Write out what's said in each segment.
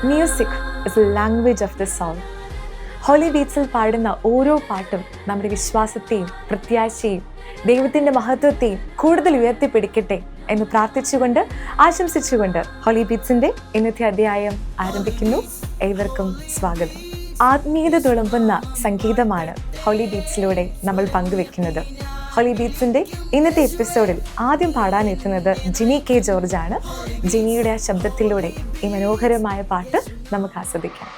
Music is a language of the soul. Holy ബീറ്റ്സിൽ പാടുന്ന ഓരോ പാട്ടും നമ്മുടെ വിശ്വാസത്തെയും പ്രത്യാശയും ദൈവത്തിൻ്റെ മഹത്വത്തെയും കൂടുതൽ ഉയർത്തിപ്പിടിക്കട്ടെ എന്ന് പ്രാർത്ഥിച്ചുകൊണ്ട് ആശംസിച്ചുകൊണ്ട് ഹോളി ബീറ്റ്സിൻ്റെ ഇന്നത്തെ അധ്യായം ആരംഭിക്കുന്നു. ഏവർക്കും സ്വാഗതം. ആത്മീയത തുളുമ്പുന്ന സംഗീതമാണ് ഹോളി ബീറ്റ്സിലൂടെ നമ്മൾ പങ്കുവെക്കുന്നത്. ഹോളി ബീറ്റ്സിൻ്റെ ഇന്നത്തെ എപ്പിസോഡിൽ ആദ്യം പാടാനെത്തുന്നത് ജിനി കെ ജോർജ് ആണ്. ജിനിയുടെ ആ ശബ്ദത്തിലൂടെ ഈ മനോഹരമായ പാട്ട് നമുക്ക് ആസ്വദിക്കാം.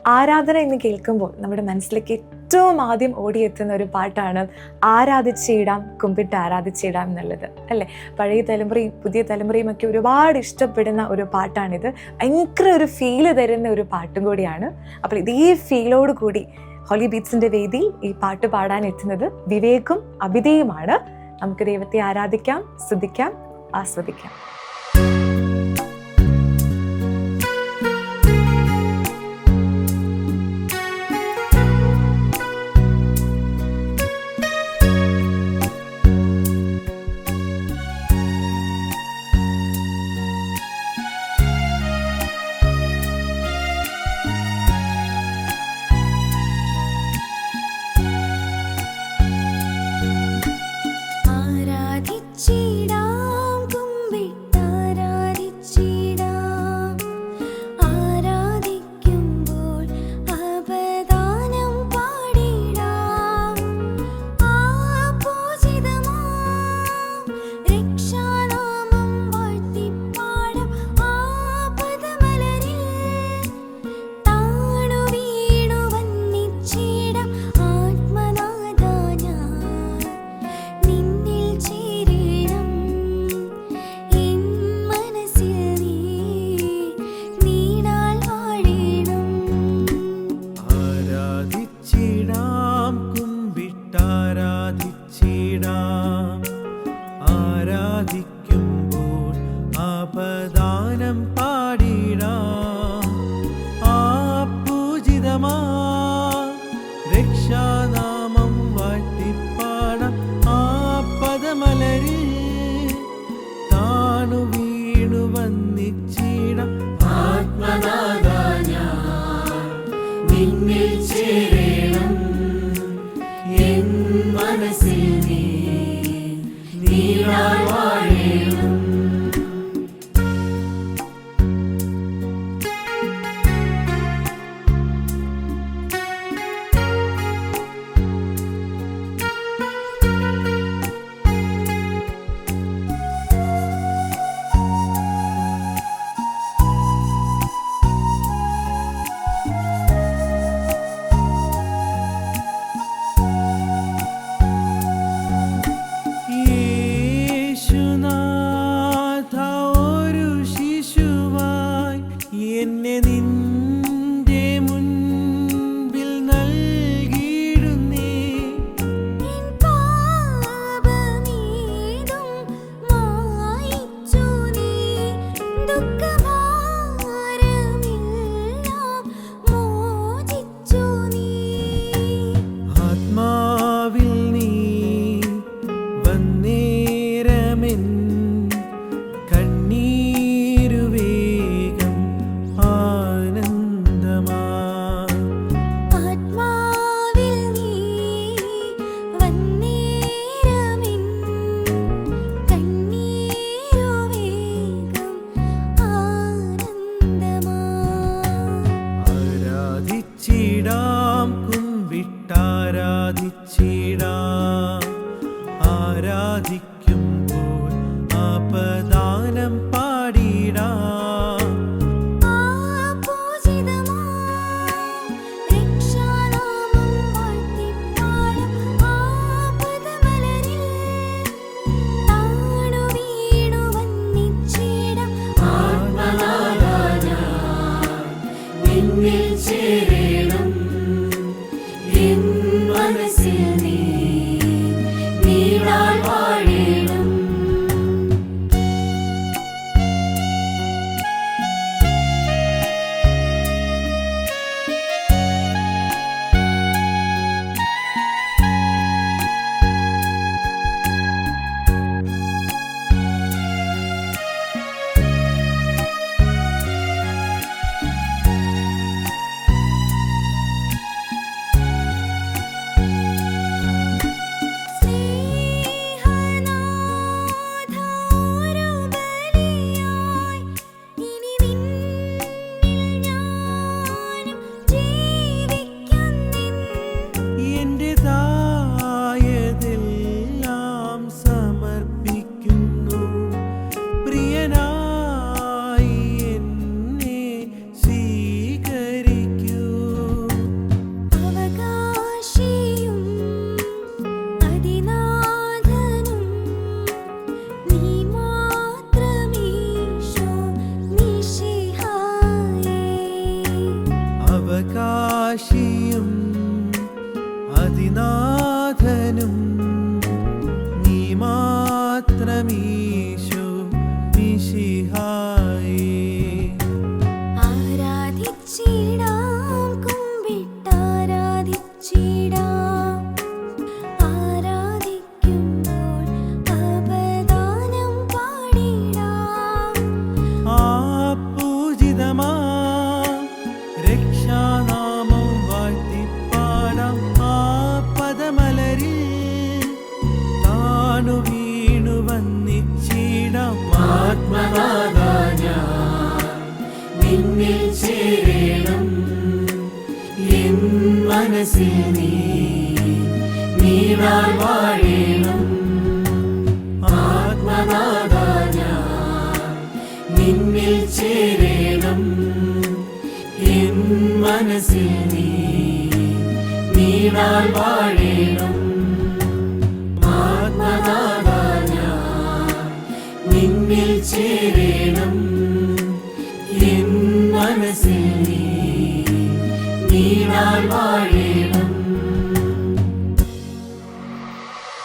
ആരാധന എന്ന് കേൾക്കുമ്പോൾ നമ്മുടെ മനസ്സിലേക്ക് ഏറ്റവും ആദ്യം ഓടിയെത്തുന്ന ഒരു പാട്ടാണ് ആരാധിച്ചിടാം കുമ്പിട്ട് ആരാധിച്ചിടാം എന്നുള്ളത്, അല്ലേ? പഴയ തലമുറയും പുതിയ തലമുറയും ഒക്കെ ഒരുപാട് ഇഷ്ടപ്പെടുന്ന ഒരു പാട്ടാണിത്. ഭയങ്കര ഒരു ഫീല് തരുന്ന ഒരു പാട്ടും കൂടിയാണ്. അപ്പോൾ ഇതേ ഫീലോട് കൂടി ഹോളി ബീറ്റ്സിന്റെ വേദിയിൽ ഈ പാട്ട് പാടാൻ എത്തുന്നത് വിവേകും അഭിതയുമാണ്. നമുക്ക് ദൈവത്തെ ആരാധിക്കാം, സ്തുതിക്കാം, ആസ്വദിക്കാം. നിന്നിൽ ചേരണം എൻ മനസ്സിൽ നീണാൽ വാഴേണം ആത്മനാഥാ ഞാൻ നിന്നിൽ ചേരണം എൻ മനസ്സിൽ നീണാൽ വാഴേണം.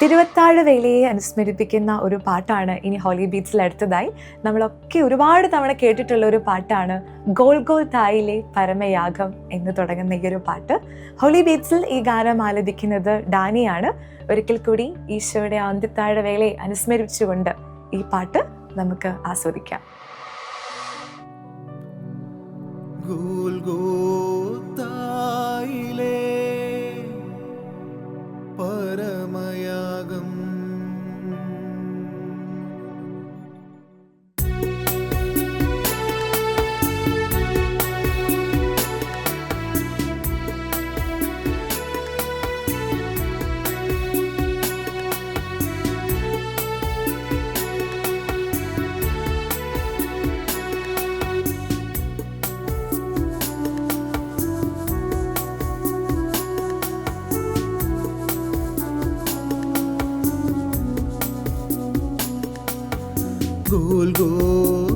തിരുവത്താഴ് വേലയെ അനുസ്മരിപ്പിക്കുന്ന ഒരു പാട്ടാണ് ഇനി ഹോളി ബീറ്റ്സിൽ അടുത്തതായി. നമ്മളൊക്കെ ഒരുപാട് തവണ കേട്ടിട്ടുള്ള ഒരു പാട്ടാണ് ഗോൽഗോൽഥായിലെ പരമയാഗം എന്ന് തുടങ്ങുന്ന ഈ ഒരു പാട്ട്. ഹോളി ബീറ്റ്സിൽ ഈ ഗാനം ആലപിക്കുന്നത് ഡാനിയാണ്. ഒരിക്കൽ കൂടി ഈശോയുടെ അന്ത്യത്താഴ് വേലയെ അനുസ്മരിച്ചുകൊണ്ട് ഈ പാട്ട് നമുക്ക് ആസ്വദിക്കാം. പരമയാഗം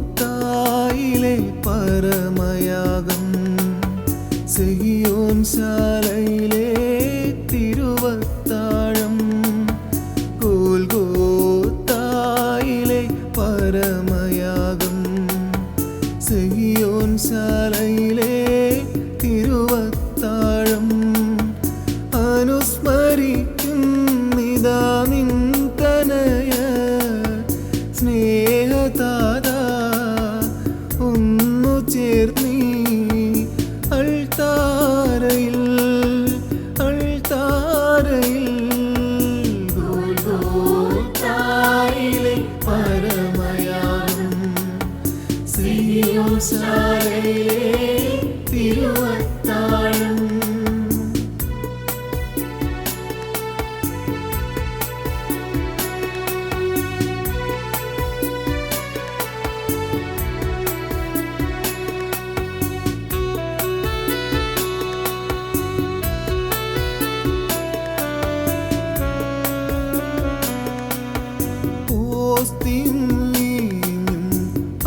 ഗോൽഗോഥായിലെ പരമയാഗം സിയോൻ ശാലയിലെ തിരുവത്താഴം. ഗോൽഗോഥായിലെ പരമയാഗം സിയോൻ ശാലയിലെ തിരുവത്താഴം അനുസ്മരിക്കുന്നിതാ നിൻ തനയ സ്നേഹതാദാ ഒന്നു ചേർന്നീ അൾത്താരയിൽ ഗോൽഗോഥായിലെ പരമയാഗം സിയോൻ ശാലയിലെ തിരുവത്താഴം.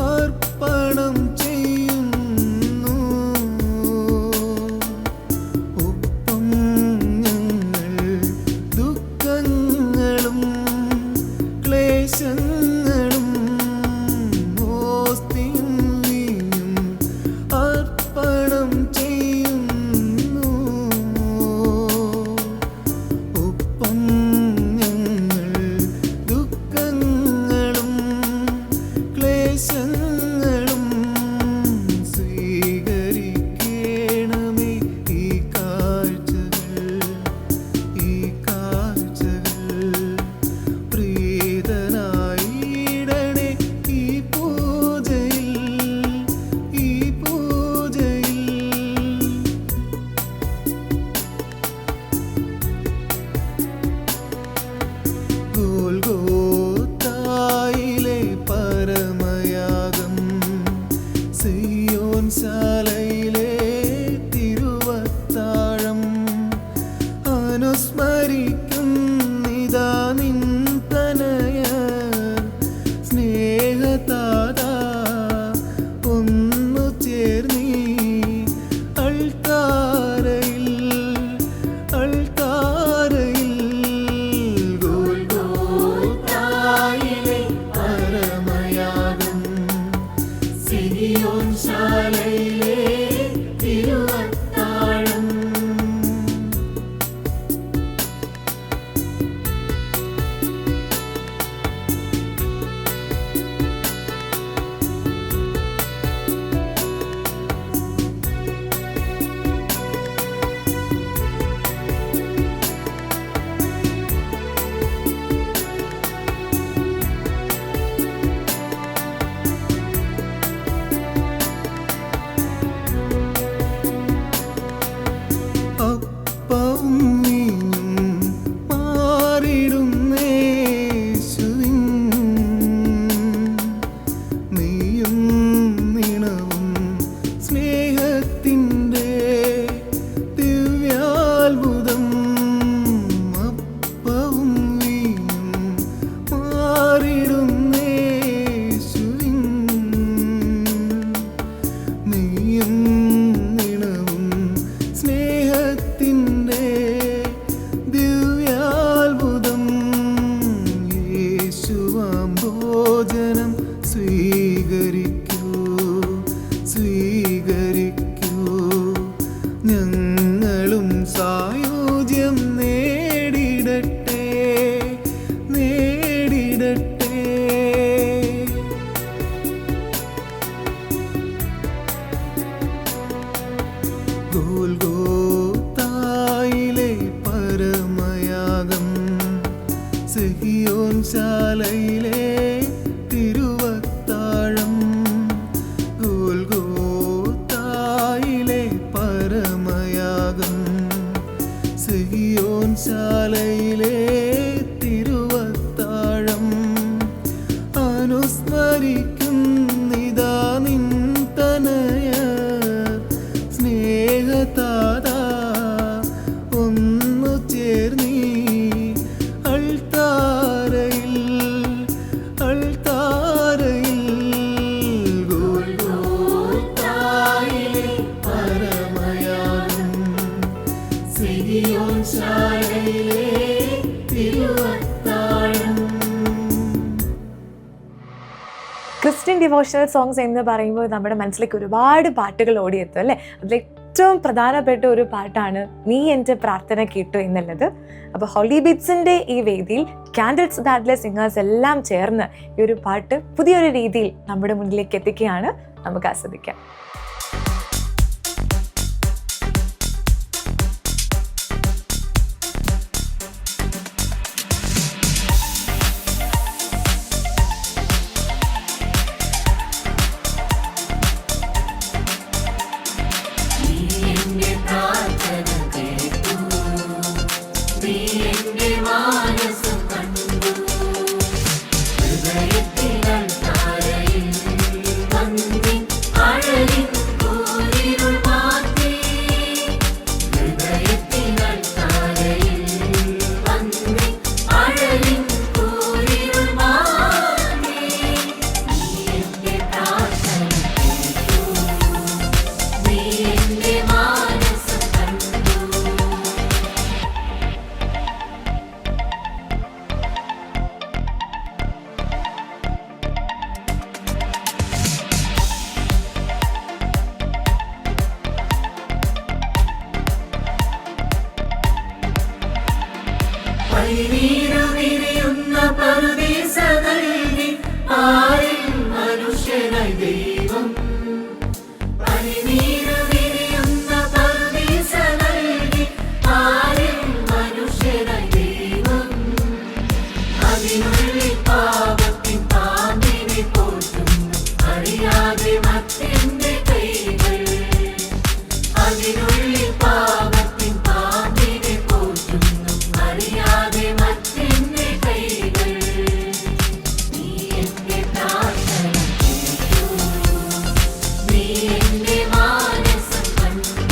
അർപ്പണം ചെയ്യുന്നു സിഹിയോൻ ശാലയിലെ തിരുവത്താഴം. അപ്പവും വീഞ്ഞും മാറിടുന്നേശുവിൻ നീയും നിണവും സ്നേഹത്തിൻ്റെ ദിവ്യാത്ഭുതം. അപ്പവും വീഞ്ഞും മാറിടുന്നേശുവിൻ നീയും നിണവും സ്നേഹത്തിൻ്റെ ദിവ്യാത്ഭുതം. യേശുവാം ഭോജനം സ്വീകരിക്കൂ, സ്വീകരിക്കൂ. ഞങ്ങളും സായുജ്യം നേടിടട്ടെ, നേടിടട്ടെ. ഗോൽഗോത്തായിലെ പരമയാഗം, സിഹിയോൻ ശാലയിലെ തിരുവത്താഴം. ഗോൽഗോത്തായിലെ പരമയാഗം, സിഹിയോൻ ശാലയിലെ തിരുവത്താഴം. അനുസ്മരിക്കുന്നിതാ നിൻ തനയർ സ്നേഹതാതാ ഒന്നു ചേർന്നീ അൾത്താരയിൽ, അൾത്താരയിൽ. ഗോൽഗോത്തായിലെ പരമയാഗം, സിഹിയോൻ ശാലയിലെ തിരുവത്താഴം. ക്രിസ്ത്യൻ ഡിവോഷണൽ സോങ്സ് എന്ന് പറയുമ്പോൾ നമ്മുടെ മനസ്സിലേക്ക് ഒരുപാട് പാട്ടുകൾ ഓടിയെത്തും അല്ലേ. അതിൽ ഏറ്റവും പ്രധാനപ്പെട്ട ഒരു പാട്ടാണ് നീ എൻ്റെ പ്രാർത്ഥന കേട്ടു എന്നുള്ളത്. അപ്പോൾ ഹോളി ബീറ്റ്സിൻ്റെ ഈ വേദിയിൽ കാൻഡിൽസ് ദാറ്റിലെ സിംഗേഴ്സ് എല്ലാം ചേർന്ന് ഈ ഒരു പാട്ട് പുതിയൊരു രീതിയിൽ നമ്മുടെ മുന്നിലേക്ക് എത്തിക്കുകയാണ്. നമുക്ക് ആസ്വദിക്കാം. നീ എന്റെ പ്രാർത്ഥന കേട്ടു, നീ എന്റെ മാനസം കണ്ടു. ഹൃദയത്തിനൽ താരയിൽ വന്നി അഴലിൻ കൂരിരുൾ മാറ്റി. ഹൃദയത്തിനൽ താരയിൽ വന്നി അഴലിൻ കൂരിരുൾ മാറ്റി. നീ എന്റെ പ്രാർത്ഥന കേട്ടു, നീ എന്റെ മാനസം കണ്ടു. പനിനീരു വിരിയുന്ന പറുദീസ നൽകി പാരിൽ മനുഷ്യനായി ദൈവം. പനിനീരു വിരിയുന്ന പറുദീസ നൽകി പാരിൽ മനുഷ്യനായി ദൈവം. അതിനുള്ളിൽ പാപത്തിൻ പാമ്പിനെ പോറ്റുന്നു അറിയാതെ മത്തിൻ്റെ കൈകൾ. അതിനുള്ളിൽ പാപത്തിൻ പാമ്പിനെ പോറ്റുന്നു അറിയാതെ മത്തിൻ്റെ കൈകൾ. നീ എന്റെ പ്രാർത്ഥന കേട്ടു, നീ എന്റെ മാനസം കണ്ടു.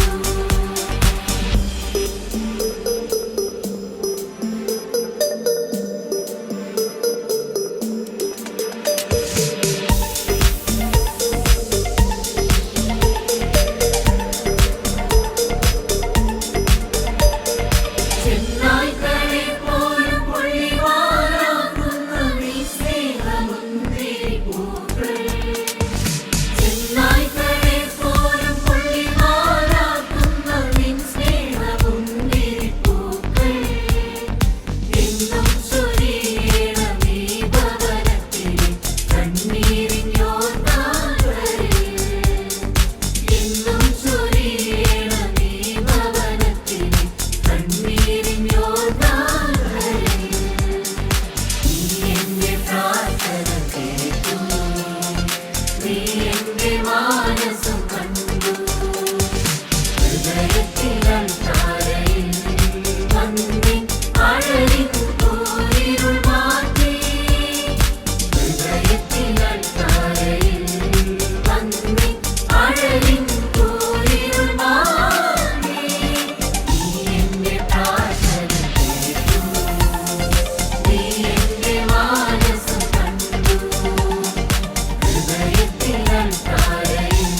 ഹൃദയത്തിൽ അൾത്താരയിൽ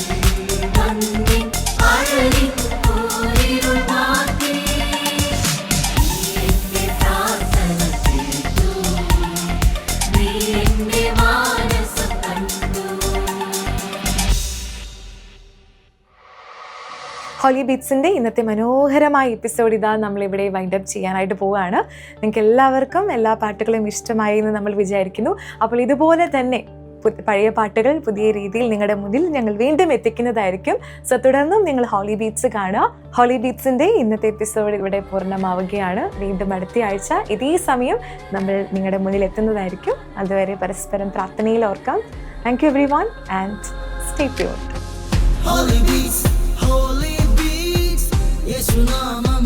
വന്നി അഴലിൻ കൂരിരുൾ മാറ്റി. നീ എന്റെ പ്രാർത്ഥന കേട്ടു, നീ എന്റെ മാനസം കണ്ടു. ഹോളി ബീറ്റ്സിൻ്റെ ഇന്നത്തെ മനോഹരമായ എപ്പിസോഡ് ഇതാ നമ്മളിവിടെ വൈൻഡപ്പ് ചെയ്യാനായിട്ട് പോവുകയാണ്. നിങ്ങൾക്ക് എല്ലാവർക്കും എല്ലാ പാട്ടുകളും ഇഷ്ടമായി എന്ന് നമ്മൾ വിചാരിക്കുന്നു. അപ്പോൾ ഇതുപോലെ തന്നെ പഴയ പാട്ടുകൾ പുതിയ രീതിയിൽ നിങ്ങളുടെ മുന്നിൽ ഞങ്ങൾ വീണ്ടും എത്തിക്കുന്നതായിരിക്കും. സോ തുടർന്നും നിങ്ങൾ ഹോളി ബീറ്റ്സ് കാണുക. ഹോളി ബീറ്റ്സിൻ്റെ ഇന്നത്തെ എപ്പിസോഡ് ഇവിടെ പൂർണ്ണമാവുകയാണ്. വീണ്ടും അടുത്ത ആഴ്ച ഇതേ സമയം നമ്മൾ നിങ്ങളുടെ മുന്നിൽ എത്തുന്നതായിരിക്കും. അതുവരെ പരസ്പരം പ്രാർത്ഥനയിൽ ഓർക്കാം. Thank you every one and stay tuned. Holy beats, യേശുനാമം